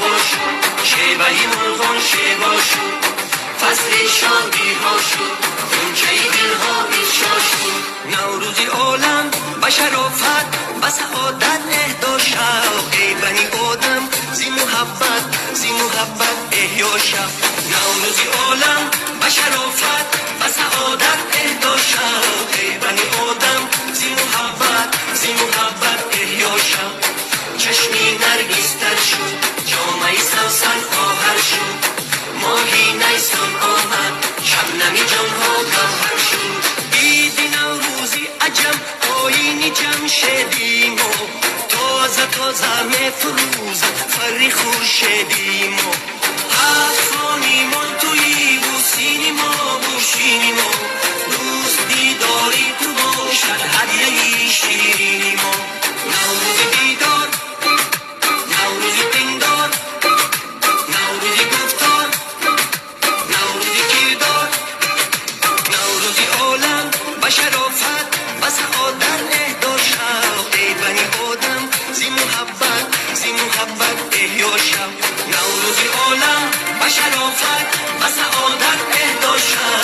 باشو شیبهی مرغان شیباشو فصل شادی هاشو دنچه دلها بیشاشو نوروزی عالم و شرافت و سعادت اهدا شب ای بنی آدم زی محبت احیا شب نوروزی عالم و شرافت و سعادت اهدا شب ای بنی آدم زی محبت احیا شب چشمی نرگیستر شد جامعی سوسن آهر شد ماهی نیستان آمد شبنمی جانها گوهر شد ایدی نوروزی عجب آینی جمشیدیم و تازه مفروزد فری خورشیدیم و هفت خانیمان توی بوسینیم و بوشینیم و دوست دیداری تو باشد هدیهی شیرینیم و نوروزی دیدار نوروزی دیندار نوروزی گفتار نوروزی کردار نوروزی عالم و شرافت و سعادت اهدا شب ای بنی آدم زی محبت احیا شب نوروزی عالم و شرافت و سعادت اهدا شب